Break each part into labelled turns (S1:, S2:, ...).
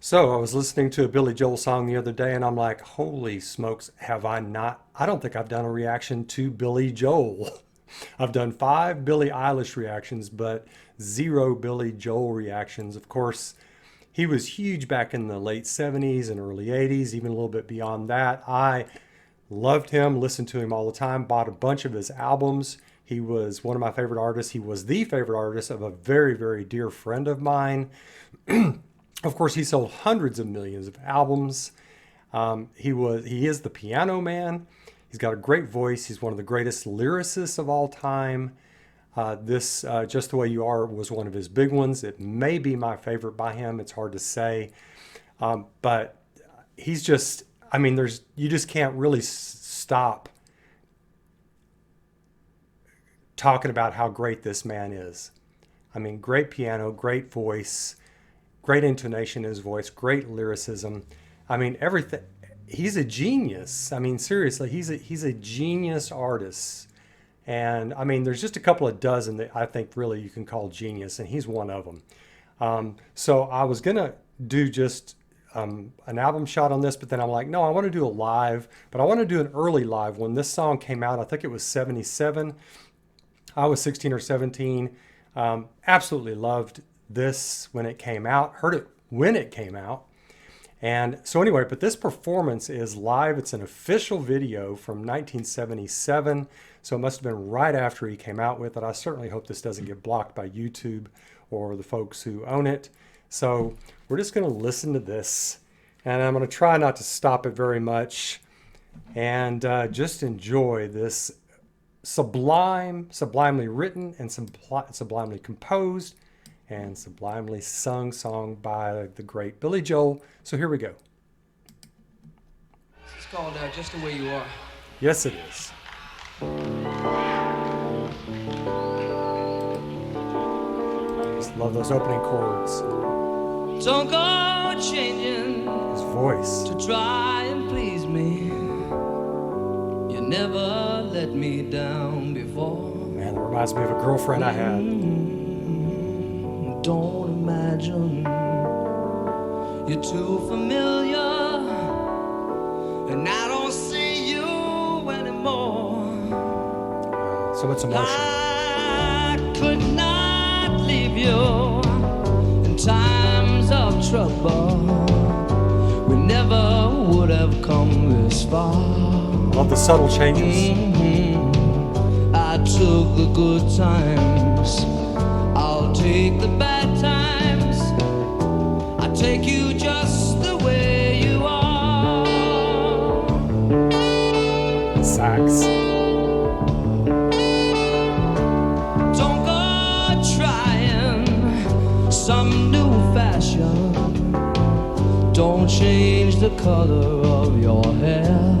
S1: So I was listening to a Billy Joel song the other day and I'm like, holy smokes, have I not? I don't think I've done a reaction to Billy Joel. I've done five Billie Eilish reactions, but zero Billy Joel reactions. Of course, he was huge back in the late 70s and early 80s, even a little bit beyond that. I loved him, listened to him all the time, bought a bunch of his albums. He was one of my favorite artists. He was the favorite artist of a very, very dear friend of mine. Of course, he sold hundreds of millions of albums. He is the piano man. He's got a great voice. He's one of the greatest lyricists of all time. This Just the Way You Are was one of his big ones. It may be my favorite by him. It's hard to say, but he's just. I mean, you just can't really stop talking about how great this man is. I mean, great piano, great voice, great intonation in his voice, great lyricism. I mean, everything. He's a genius. I mean, seriously, he's a genius artist. And I mean, there's just a couple of dozen that I think really you can call genius, and he's one of them. So I was gonna do just an album shot on this, but then I'm like, no, I want to do a live, but I want to do an early live. When this song came out, I think it was 77. I was 16 or 17. Absolutely loved this when it came out, heard it when it came out. And so anyway, but this performance is live. It's an official video from 1977. So it must have been right after he came out with it. I certainly hope this doesn't get blocked by YouTube or the folks who own it. So we're just going to listen to this, and I'm going to try not to stop it very much and just enjoy this sublimely written and sublimely composed and sublimely sung song by the great Billy Joel. So here we go.
S2: It's called Just the Way You Are.
S1: Yes, it is. Just love those opening chords.
S2: Don't go changing
S1: His voice.
S2: to try and please me. You never let me down before.
S1: Man, that reminds me of a girlfriend I had.
S2: Don't imagine you're too familiar, and I don't see you anymore.
S1: So much emotion.
S2: I could not leave you in times of trouble. We never would have come this far.
S1: Love the subtle changes.
S2: I took the good times, I'll take the bad times. I take you just the way you are.
S1: Sax.
S2: Don't go trying some new fashion. Don't change the color of your hair.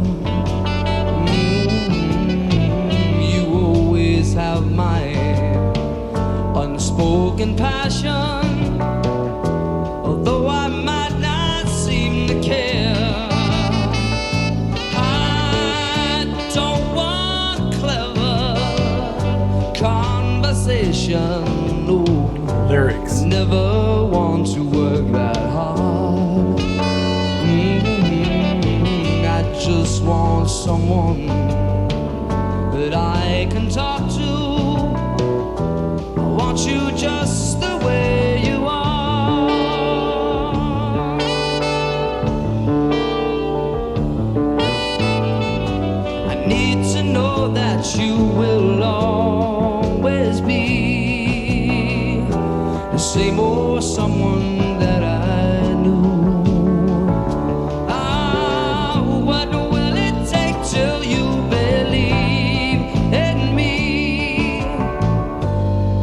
S2: You always have my unspoken passion, although I might not seem to care. I don't want clever conversation, no.
S1: Lyrics.
S2: Never want to work that hard. I just want someone that I can talk to. I want you just the way you are. I need to know that you will always be the same old someone that I knew. Ah, what will it take till you believe in me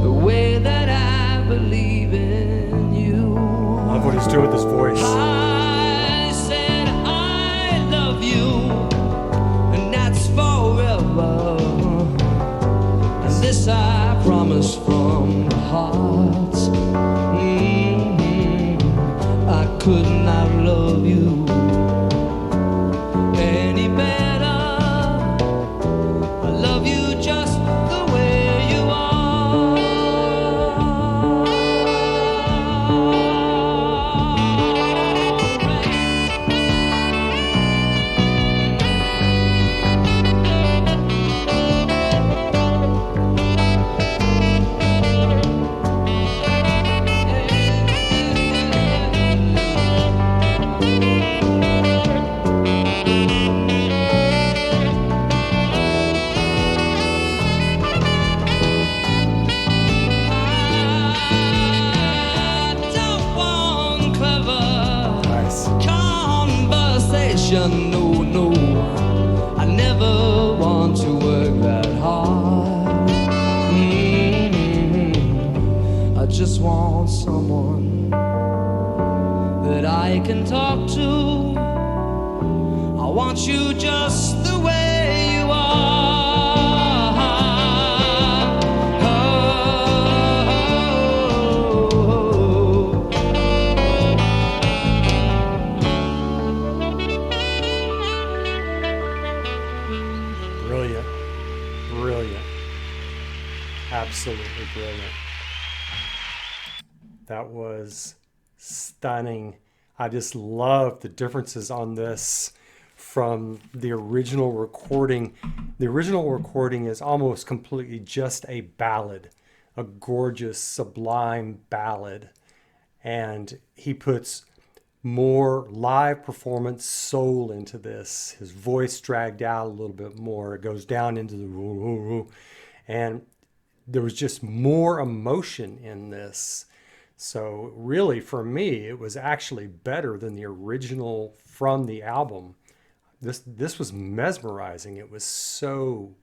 S2: the way that I believe in you?
S1: Love what he's doing with his voice.
S2: I said I love you, and that's forever. And this I promise from the heart. I could not love you any better. I love you just the way you are. motivation, no, no. I never want to work that hard. I just want someone that I can talk to. I want you just the way you are.
S1: Brilliant. Brilliant. Absolutely brilliant. That was stunning. I just love the differences on this from the original recording. The original recording is almost completely just a ballad, a gorgeous, sublime ballad. And he puts more live performance soul into this. His voice dragged out a little bit more. It goes down into the woo, woo, woo. And there was just more emotion in this. So really, for me, it was actually better than the original from the album. This was mesmerizing. It was so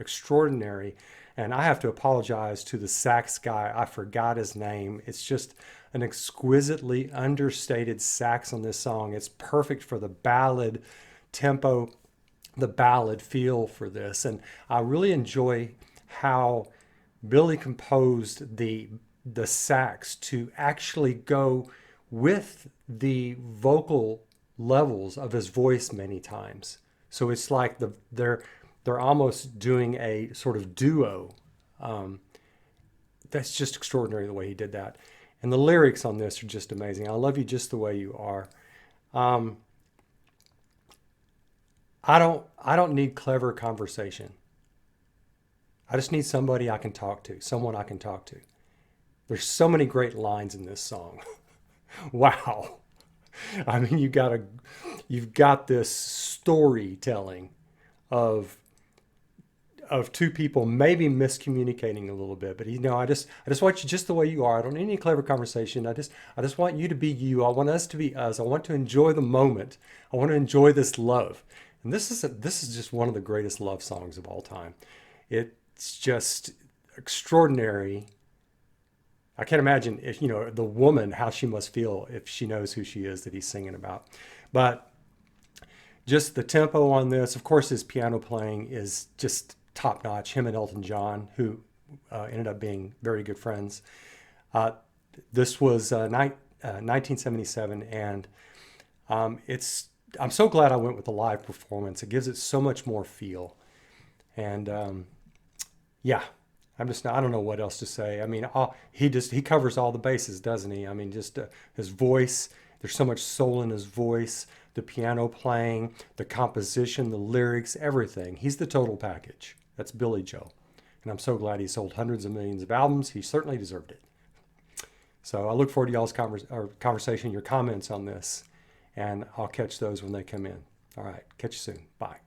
S1: extraordinary. And I have to apologize to the sax guy. I forgot his name. It's just an exquisitely understated sax on this song. It's perfect for the ballad tempo, the ballad feel for this. And I really enjoy how Billy composed the sax to actually go with the vocal levels of his voice many times. So it's like they're almost doing a sort of duo. That's just extraordinary the way he did that. And the lyrics on this are just amazing. I love you just the way you are. I don't need clever conversation. I just need somebody I can talk to, someone I can talk to. There's so many great lines in this song. Wow. I mean, you've got this storytelling of two people maybe miscommunicating a little bit, but I just want you just the way you are. I don't need any clever conversation. I just want you to be you. I want us to be us. I want to enjoy the moment. I want to enjoy this love. And this is just one of the greatest love songs of all time. It's just extraordinary. I can't imagine if, the woman, how she must feel if she knows who she is that he's singing about. But just the tempo on this, of course, his piano playing is just top notch. Him and Elton John, who ended up being very good friends. This was 1977, and I'm so glad I went with the live performance. It gives it so much more feel. And yeah. I don't know what else to say. I mean, he covers all the bases, doesn't he? I mean, just his voice, there's so much soul in his voice, the piano playing, the composition, the lyrics, everything. He's the total package. That's Billy Joel. And I'm so glad he sold hundreds of millions of albums. He certainly deserved it. So I look forward to y'all's conversation, your comments on this, and I'll catch those when they come in. All right, catch you soon. Bye.